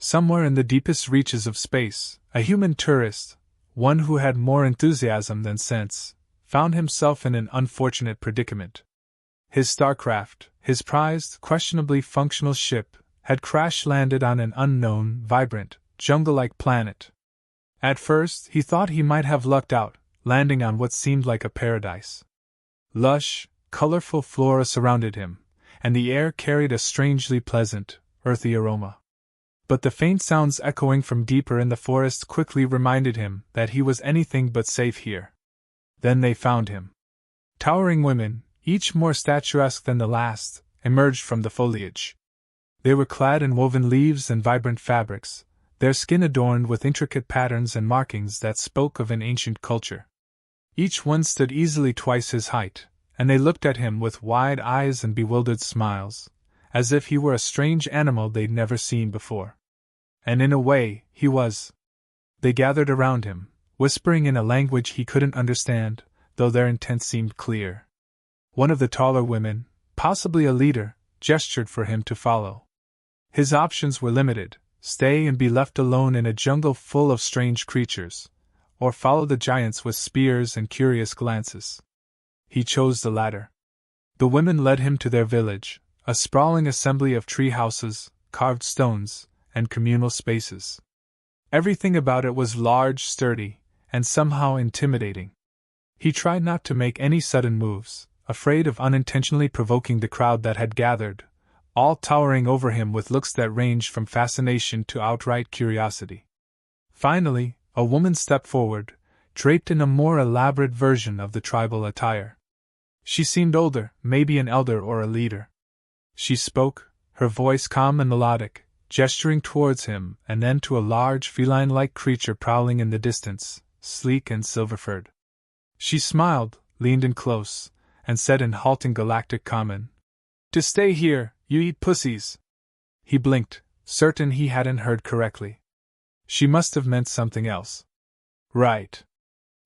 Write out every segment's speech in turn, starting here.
Somewhere in the deepest reaches of space, a human tourist, one who had more enthusiasm than sense, found himself in an unfortunate predicament. His starcraft, his prized, questionably functional ship, had crash-landed on an unknown, vibrant, jungle-like planet. At first, he thought he might have lucked out, landing on what seemed like a paradise. Lush, colorful flora surrounded him, and the air carried a strangely pleasant, earthy aroma. But the faint sounds echoing from deeper in the forest quickly reminded him that he was anything but safe here. Then they found him. Towering women, each more statuesque than the last, emerged from the foliage. They were clad in woven leaves and vibrant fabrics, their skin adorned with intricate patterns and markings that spoke of an ancient culture. Each one stood easily twice his height, and they looked at him with wide eyes and bewildered smiles, as if he were a strange animal they'd never seen before. And in a way, he was. They gathered around him, whispering in a language he couldn't understand, though their intent seemed clear. One of the taller women, possibly a leader, gestured for him to follow. His options were limited: stay and be left alone in a jungle full of strange creatures, or follow the giants with spears and curious glances. He chose the latter. The women led him to their village, a sprawling assembly of tree houses, carved stones, and communal spaces. Everything about it was large, sturdy, and somehow intimidating. He tried not to make any sudden moves, afraid of unintentionally provoking the crowd that had gathered, all towering over him with looks that ranged from fascination to outright curiosity. Finally, a woman stepped forward, draped in a more elaborate version of the tribal attire. She seemed older, maybe an elder or a leader. She spoke, her voice calm and melodic, gesturing towards him and then to a large feline-like creature prowling in the distance, sleek and silver-furred. She smiled, leaned in close, and said in halting galactic common, "To stay here, you eat pussies." He blinked, certain he hadn't heard correctly. She must have meant something else. Right.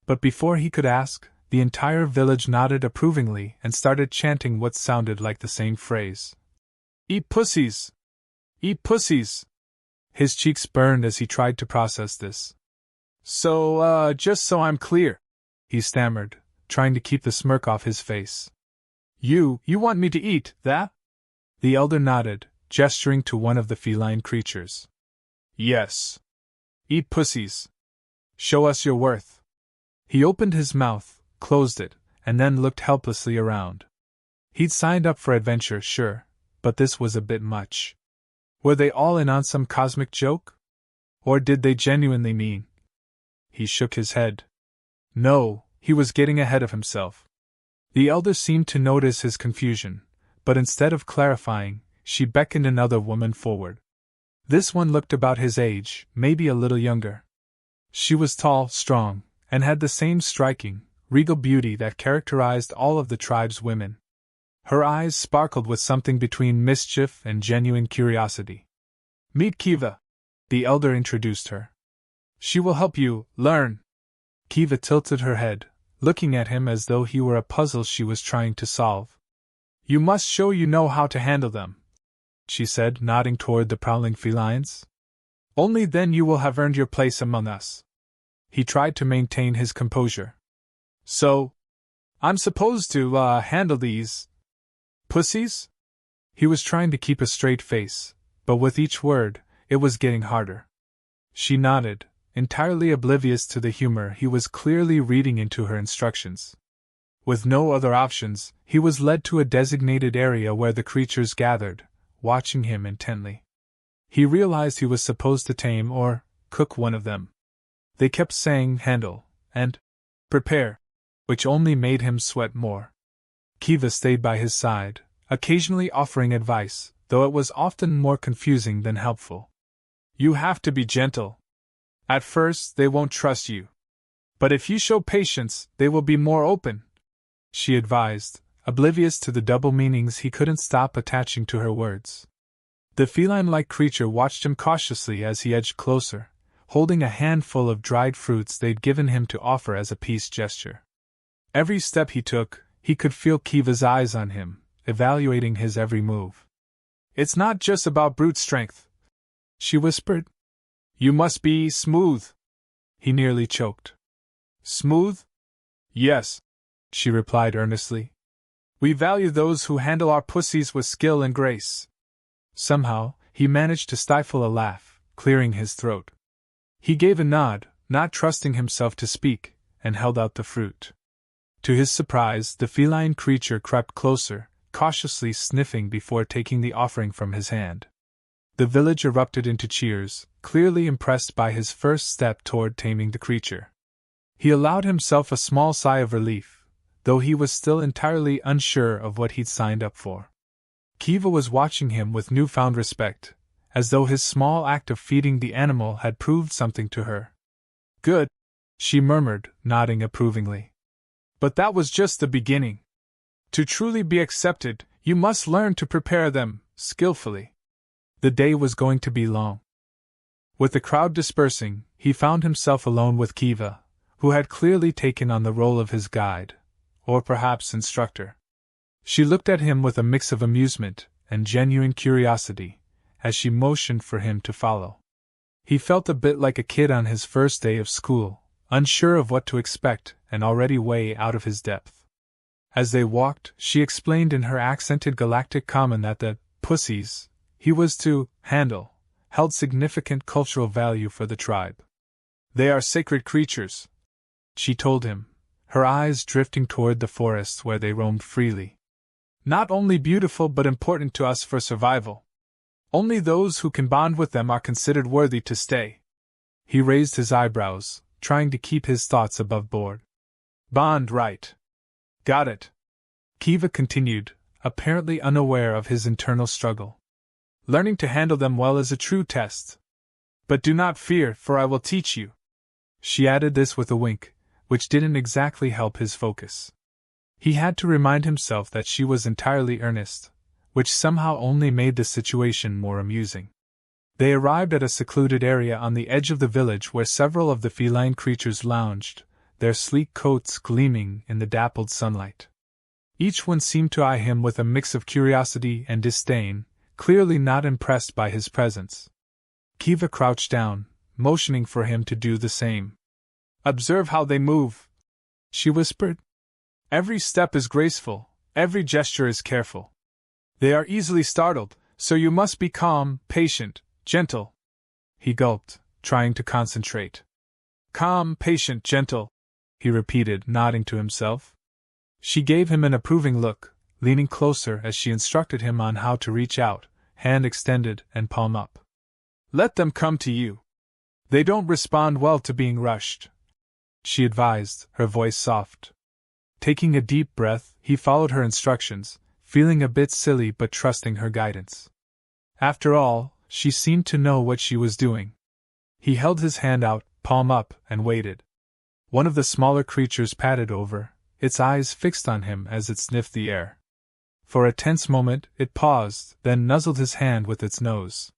But before he could ask, the entire village nodded approvingly and started chanting what sounded like the same phrase. "Eat pussies! Eat pussies!" His cheeks burned as he tried to process this. Just so I'm clear," he stammered, trying to keep the smirk off his face. You want me to eat that?" The elder nodded, gesturing to one of the feline creatures. "Yes. Eat pussies. Show us your worth." He opened his mouth, closed it, and then looked helplessly around. He'd signed up for adventure, sure, but this was a bit much. Were they all in on some cosmic joke? Or did they genuinely mean? He shook his head. No, he was getting ahead of himself. The elder seemed to notice his confusion, but instead of clarifying, she beckoned another woman forward. This one looked about his age, maybe a little younger. She was tall, strong, and had the same striking, regal beauty that characterized all of the tribe's women. Her eyes sparkled with something between mischief and genuine curiosity. "Meet Kiva," the elder introduced her. "She will help you learn." Kiva tilted her head, looking at him as though he were a puzzle she was trying to solve. "You must show you know how to handle them," she said, nodding toward the prowling felines. "Only then you will have earned your place among us." He tried to maintain his composure. "So, I'm supposed to, handle these pussies?" He was trying to keep a straight face, but with each word, it was getting harder. She nodded, entirely oblivious to the humor he was clearly reading into her instructions. With no other options, he was led to a designated area where the creatures gathered, watching him intently. He realized he was supposed to tame or cook one of them. They kept saying handle and prepare, which only made him sweat more. Kiva stayed by his side, occasionally offering advice, though it was often more confusing than helpful. "You have to be gentle. At first, they won't trust you. But if you show patience, they will be more open," she advised, oblivious to the double meanings he couldn't stop attaching to her words. The feline-like creature watched him cautiously as he edged closer, holding a handful of dried fruits they'd given him to offer as a peace gesture. Every step he took, he could feel Kiva's eyes on him, evaluating his every move. "It's not just about brute strength," she whispered. You must be smooth. He nearly choked. Smooth? Yes, she replied earnestly. We value those who handle our pussies with skill and grace. Somehow, he managed to stifle a laugh, clearing his throat. He gave a nod, not trusting himself to speak, and held out the fruit. To his surprise, the feline creature crept closer, cautiously sniffing before taking the offering from his hand. The village erupted into cheers, clearly impressed by his first step toward taming the creature. He allowed himself a small sigh of relief, though he was still entirely unsure of what he'd signed up for. Kiva was watching him with newfound respect, as though his small act of feeding the animal had proved something to her. Good, she murmured, nodding approvingly. But that was just the beginning. To truly be accepted, you must learn to prepare them, skillfully. The day was going to be long. With the crowd dispersing, he found himself alone with Kiva, who had clearly taken on the role of his guide, or perhaps instructor. She looked at him with a mix of amusement and genuine curiosity, as she motioned for him to follow. He felt a bit like a kid on his first day of school, unsure of what to expect and already way out of his depth. As they walked, she explained in her accented galactic common that the pussies he was to handle held significant cultural value for the tribe. They are sacred creatures, she told him, her eyes drifting toward the forests where they roamed freely. Not only beautiful but important to us for survival. Only those who can bond with them are considered worthy to stay. He raised his eyebrows, trying to keep his thoughts above board. Bond, right. Got it. Kiva continued, apparently unaware of his internal struggle. Learning to handle them well is a true test. But do not fear, for I will teach you. She added this with a wink, which didn't exactly help his focus. He had to remind himself that she was entirely earnest, which somehow only made the situation more amusing. They arrived at a secluded area on the edge of the village where several of the feline creatures lounged, their sleek coats gleaming in the dappled sunlight. Each one seemed to eye him with a mix of curiosity and disdain, clearly not impressed by his presence. Kiva crouched down, motioning for him to do the same. Observe how they move, she whispered. Every step is graceful, every gesture is careful. They are easily startled, so you must be calm, patient, gentle. He gulped, trying to concentrate. Calm, patient, gentle, he repeated, nodding to himself. She gave him an approving look, leaning closer as she instructed him on how to reach out, hand extended and palm up. Let them come to you. They don't respond well to being rushed, she advised, her voice soft. Taking a deep breath, he followed her instructions, feeling a bit silly but trusting her guidance. After all, she seemed to know what she was doing. He held his hand out, palm up, and waited. One of the smaller creatures padded over, its eyes fixed on him as it sniffed the air. For a tense moment, it paused, then nuzzled his hand with its nose.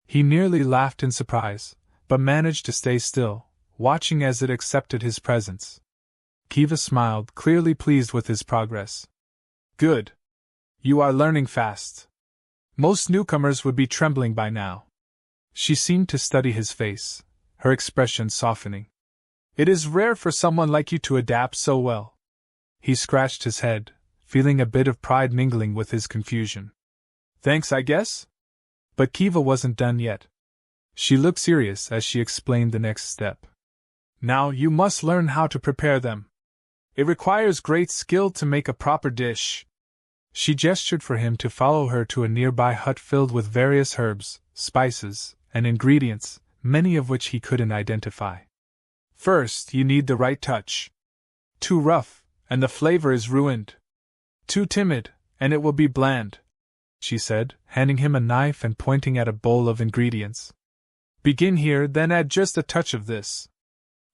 He nearly laughed in surprise, but managed to stay still, watching as it accepted his presence. Kiva smiled, clearly pleased with his progress. Good. You are learning fast. Most newcomers would be trembling by now. She seemed to study his face, her expression softening. It is rare for someone like you to adapt so well. He scratched his head, feeling a bit of pride mingling with his confusion. Thanks, I guess? But Kiva wasn't done yet. She looked serious as she explained the next step. Now you must learn how to prepare them. It requires great skill to make a proper dish. She gestured for him to follow her to a nearby hut filled with various herbs, spices, and ingredients, many of which he couldn't identify. First, you need the right touch. Too rough, and the flavor is ruined. Too timid, and it will be bland, she said, handing him a knife and pointing at a bowl of ingredients. Begin here, then add just a touch of this.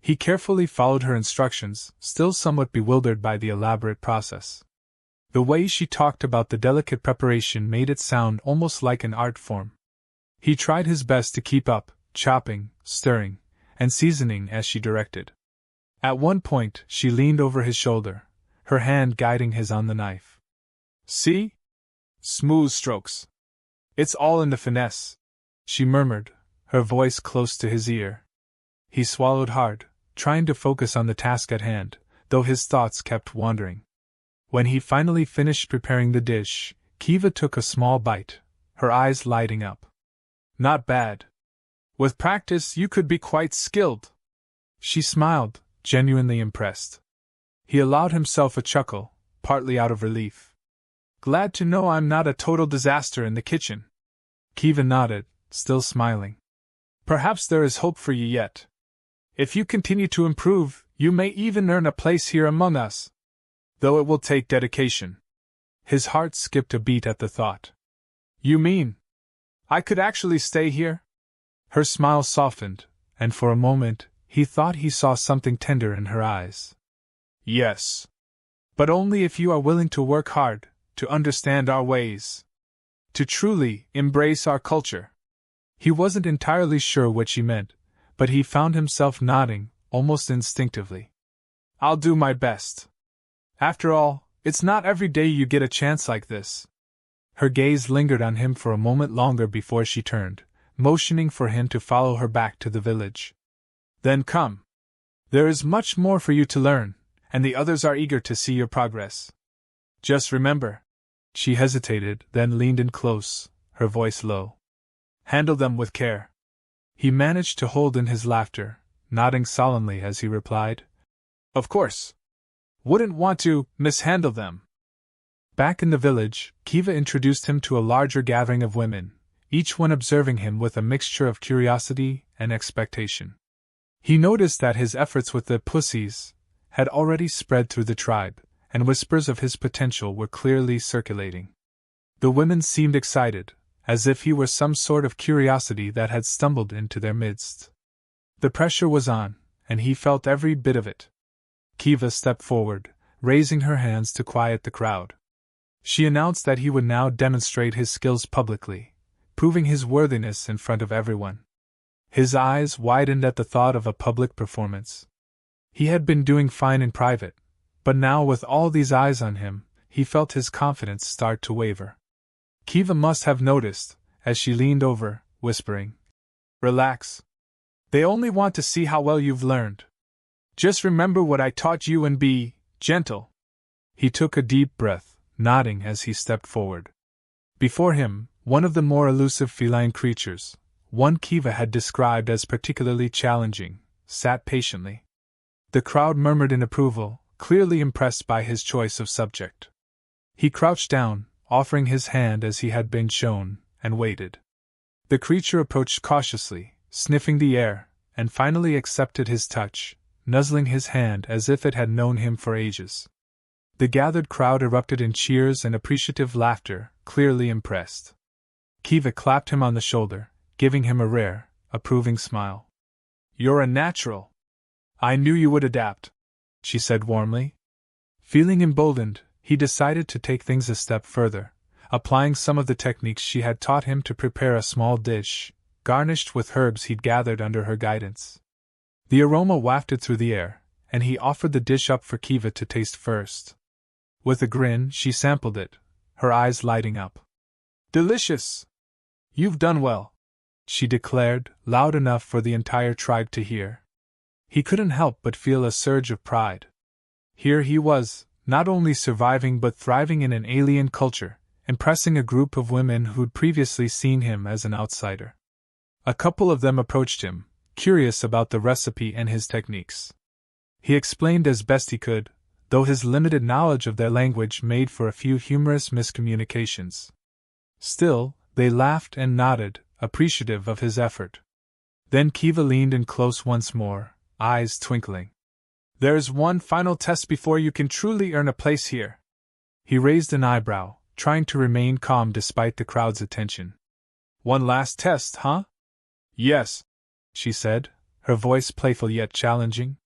He carefully followed her instructions, still somewhat bewildered by the elaborate process. The way she talked about the delicate preparation made it sound almost like an art form. He tried his best to keep up, chopping, stirring, and seasoning as she directed. At one point, she leaned over his shoulder, her hand guiding his on the knife. See? Smooth strokes. It's all in the finesse, she murmured, her voice close to his ear. He swallowed hard, trying to focus on the task at hand, though his thoughts kept wandering. When he finally finished preparing the dish, Kiva took a small bite, her eyes lighting up. Not bad. With practice, you could be quite skilled. She smiled, genuinely impressed. He allowed himself a chuckle, partly out of relief. Glad to know I'm not a total disaster in the kitchen. Kiva nodded, still smiling. Perhaps there is hope for you yet. If you continue to improve, you may even earn a place here among us. Though it will take dedication. His heart skipped a beat at the thought. You mean I could actually stay here? Her smile softened, and for a moment, he thought he saw something tender in her eyes. Yes. But only if you are willing to work hard, to understand our ways. To truly embrace our culture. He wasn't entirely sure what she meant, but he found himself nodding, almost instinctively. I'll do my best. After all, it's not every day you get a chance like this. Her gaze lingered on him for a moment longer before she turned, motioning for him to follow her back to the village. Then come. There is much more for you to learn, and the others are eager to see your progress. Just remember. She hesitated, then leaned in close, her voice low. Handle them with care. He managed to hold in his laughter, nodding solemnly as he replied. Of course. Wouldn't want to mishandle them. Back in the village, Kiva introduced him to a larger gathering of women, each one observing him with a mixture of curiosity and expectation. He noticed that his efforts with the pussies had already spread through the tribe, and whispers of his potential were clearly circulating. The women seemed excited, as if he were some sort of curiosity that had stumbled into their midst. The pressure was on, and he felt every bit of it. Kiva stepped forward, raising her hands to quiet the crowd. She announced that he would now demonstrate his skills publicly, proving his worthiness in front of everyone. His eyes widened at the thought of a public performance. He had been doing fine in private, but now with all these eyes on him, he felt his confidence start to waver. Kiva must have noticed, as she leaned over, whispering, Relax. They only want to see how well you've learned. Just remember what I taught you and be gentle. He took a deep breath, nodding as he stepped forward. Before him, one of the more elusive feline creatures, one Kiva had described as particularly challenging, sat patiently. The crowd murmured in approval, clearly impressed by his choice of subject. He crouched down, offering his hand as he had been shown, and waited. The creature approached cautiously, sniffing the air, and finally accepted his touch, nuzzling his hand as if it had known him for ages. The gathered crowd erupted in cheers and appreciative laughter, clearly impressed. Kiva clapped him on the shoulder, giving him a rare, approving smile. You're a natural. I knew you would adapt, she said warmly. Feeling emboldened, he decided to take things a step further, applying some of the techniques she had taught him to prepare a small dish, garnished with herbs he'd gathered under her guidance. The aroma wafted through the air, and he offered the dish up for Kiva to taste first. With a grin, she sampled it, her eyes lighting up. Delicious! You've done well, she declared, loud enough for the entire tribe to hear. He couldn't help but feel a surge of pride. Here he was, not only surviving but thriving in an alien culture, impressing a group of women who'd previously seen him as an outsider. A couple of them approached him, curious about the recipe and his techniques. He explained as best he could, though his limited knowledge of their language made for a few humorous miscommunications. Still, they laughed and nodded, appreciative of his effort. Then Kiva leaned in close once more, eyes twinkling. There's one final test before you can truly earn a place here. He raised an eyebrow, trying to remain calm despite the crowd's attention. One last test, huh? Yes, she said, her voice playful yet challenging.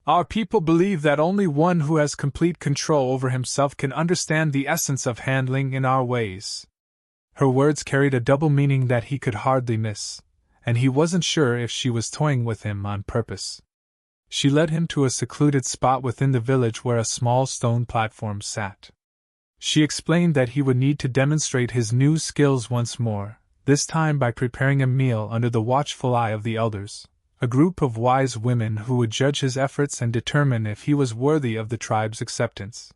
Our people believe that only one who has complete control over himself can understand the essence of handling in our ways. Her words carried a double meaning that he could hardly miss, and he wasn't sure if she was toying with him on purpose. She led him to a secluded spot within the village where a small stone platform sat. She explained that he would need to demonstrate his new skills once more, this time by preparing a meal under the watchful eye of the elders, a group of wise women who would judge his efforts and determine if he was worthy of the tribe's acceptance.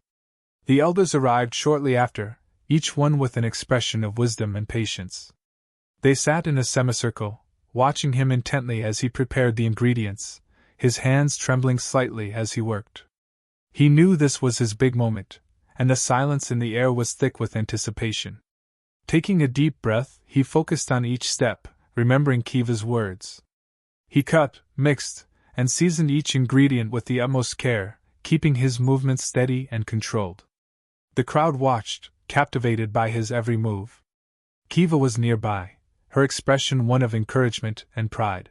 The elders arrived shortly after, each one with an expression of wisdom and patience. They sat in a semicircle, watching him intently as he prepared the ingredients, his hands trembling slightly as he worked. He knew this was his big moment, and the silence in the air was thick with anticipation. Taking a deep breath, he focused on each step, remembering Kiva's words. He cut, mixed, and seasoned each ingredient with the utmost care, keeping his movements steady and controlled. The crowd watched, captivated by his every move. Kiva was nearby, her expression one of encouragement and pride.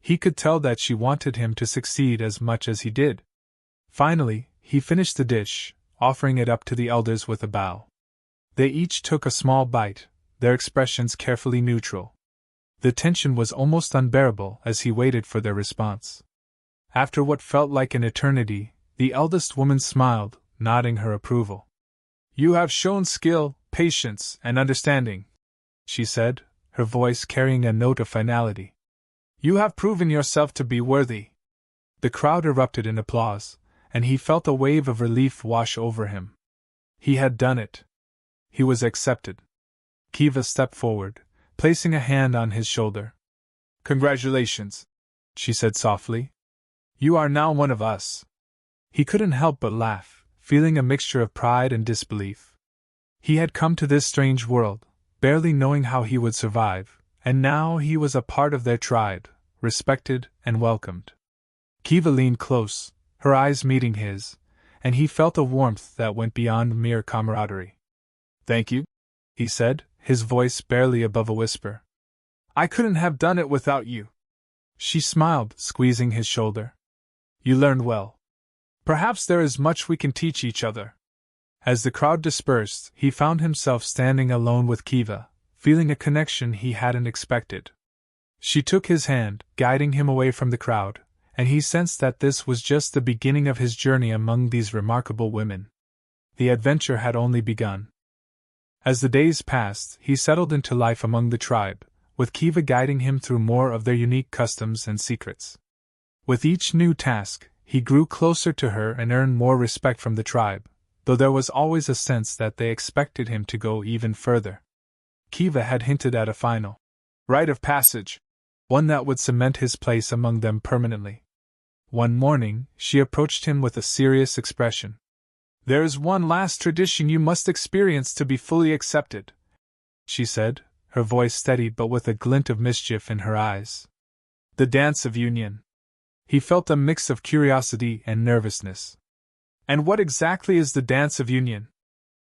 He could tell that she wanted him to succeed as much as he did. Finally, he finished the dish, offering it up to the elders with a bow. They each took a small bite, their expressions carefully neutral. The tension was almost unbearable as he waited for their response. After what felt like an eternity, the eldest woman smiled, nodding her approval. "You have shown skill, patience, and understanding," she said, her voice carrying a note of finality. "You have proven yourself to be worthy." The crowd erupted in applause, and he felt a wave of relief wash over him. He had done it. He was accepted. Kiva stepped forward, placing a hand on his shoulder. "Congratulations," she said softly. "You are now one of us." He couldn't help but laugh, feeling a mixture of pride and disbelief. He had come to this strange world, barely knowing how he would survive, and now he was a part of their tribe, respected and welcomed. Kiva leaned close, her eyes meeting his, and he felt a warmth that went beyond mere camaraderie. "Thank you," he said, his voice barely above a whisper. "I couldn't have done it without you." She smiled, squeezing his shoulder. "You learned well. Perhaps there is much we can teach each other." As the crowd dispersed, he found himself standing alone with Kiva, feeling a connection he hadn't expected. She took his hand, guiding him away from the crowd, and he sensed that this was just the beginning of his journey among these remarkable women. The adventure had only begun. As the days passed, he settled into life among the tribe, with Kiva guiding him through more of their unique customs and secrets. With each new task, he grew closer to her and earned more respect from the tribe, though there was always a sense that they expected him to go even further. Kiva had hinted at a final rite of passage, one that would cement his place among them permanently. One morning, she approached him with a serious expression. "There is one last tradition you must experience to be fully accepted," she said, her voice steady but with a glint of mischief in her eyes. "The dance of union." He felt a mix of curiosity and nervousness. "And what exactly is the dance of union?"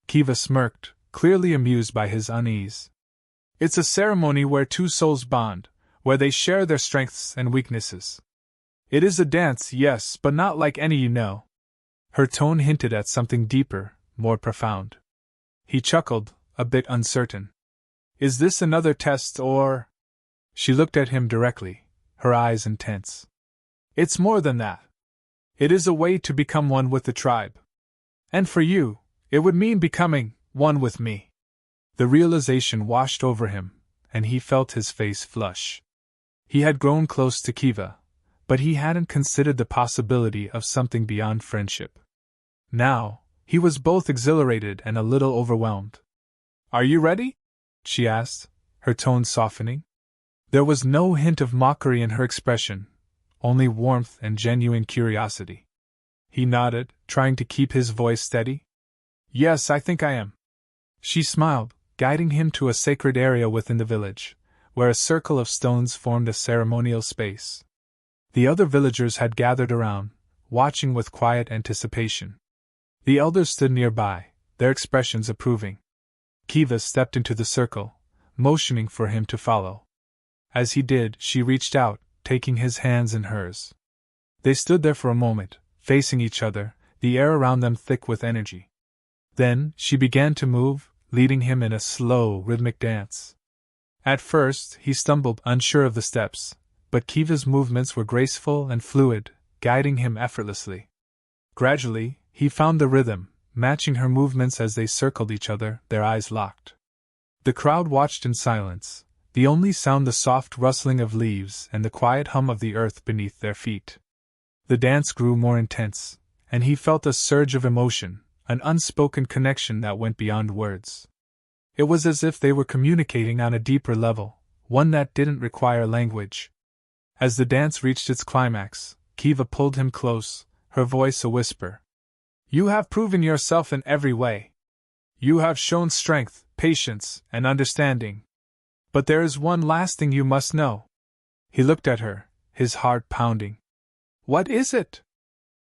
Kiva smirked, clearly amused by his unease. "It's a ceremony where two souls bond, where they share their strengths and weaknesses. It is a dance, yes, but not like any you know." Her tone hinted at something deeper, more profound. He chuckled, a bit uncertain. "Is this another test, or—" She looked at him directly, her eyes intense. "It's more than that. It is a way to become one with the tribe. And for you, it would mean becoming one with me." The realization washed over him, and he felt his face flush. He had grown close to Kiva, but he hadn't considered the possibility of something beyond friendship. Now, he was both exhilarated and a little overwhelmed. "Are you ready?" she asked, her tone softening. There was no hint of mockery in her expression, only warmth and genuine curiosity. He nodded, trying to keep his voice steady. "Yes, I think I am." She smiled, guiding him to a sacred area within the village, where a circle of stones formed a ceremonial space. The other villagers had gathered around, watching with quiet anticipation. The elders stood nearby, their expressions approving. Kiva stepped into the circle, motioning for him to follow. As he did, she reached out, taking his hands in hers. They stood there for a moment, facing each other, the air around them thick with energy. Then, she began to move, leading him in a slow, rhythmic dance. At first, he stumbled, unsure of the steps, but Kiva's movements were graceful and fluid, guiding him effortlessly. Gradually, he found the rhythm, matching her movements as they circled each other, their eyes locked. The crowd watched in silence, the only sound the soft rustling of leaves and the quiet hum of the earth beneath their feet. The dance grew more intense, and he felt a surge of emotion, an unspoken connection that went beyond words. It was as if they were communicating on a deeper level, one that didn't require language. As the dance reached its climax, Kiva pulled him close, her voice a whisper. "You have proven yourself in every way. You have shown strength, patience, and understanding. But there is one last thing you must know." He looked at her, his heart pounding. "What is it?"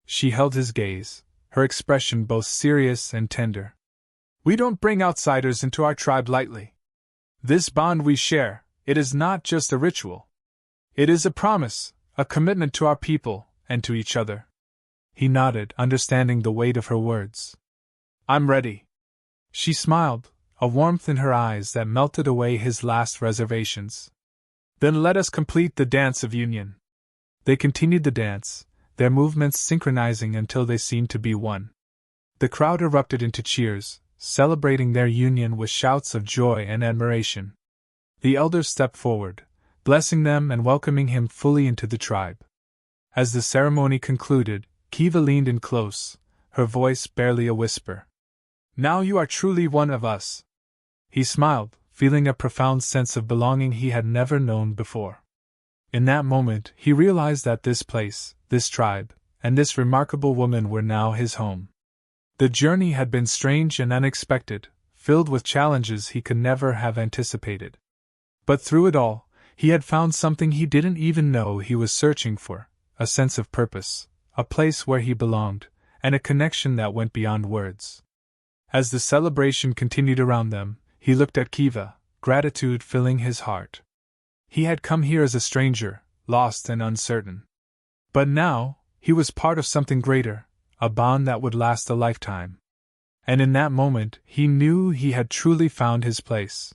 She held his gaze, her expression both serious and tender. "We don't bring outsiders into our tribe lightly. This bond we share, it is not just a ritual. It is a promise, a commitment to our people, and to each other." He nodded, understanding the weight of her words. "I'm ready." She smiled, a warmth in her eyes that melted away his last reservations. "Then let us complete the dance of union." They continued the dance, their movements synchronizing until they seemed to be one. The crowd erupted into cheers, celebrating their union with shouts of joy and admiration. The elders stepped forward, blessing them and welcoming him fully into the tribe. As the ceremony concluded, Kiva leaned in close, her voice barely a whisper. "Now you are truly one of us." He smiled, feeling a profound sense of belonging he had never known before. In that moment, he realized that this place, this tribe, and this remarkable woman were now his home. The journey had been strange and unexpected, filled with challenges he could never have anticipated. But through it all, he had found something he didn't even know he was searching for, a sense of purpose, a place where he belonged, and a connection that went beyond words. As the celebration continued around them, he looked at Kiva, gratitude filling his heart. He had come here as a stranger, lost and uncertain. But now, he was part of something greater, a bond that would last a lifetime. And in that moment, he knew he had truly found his place.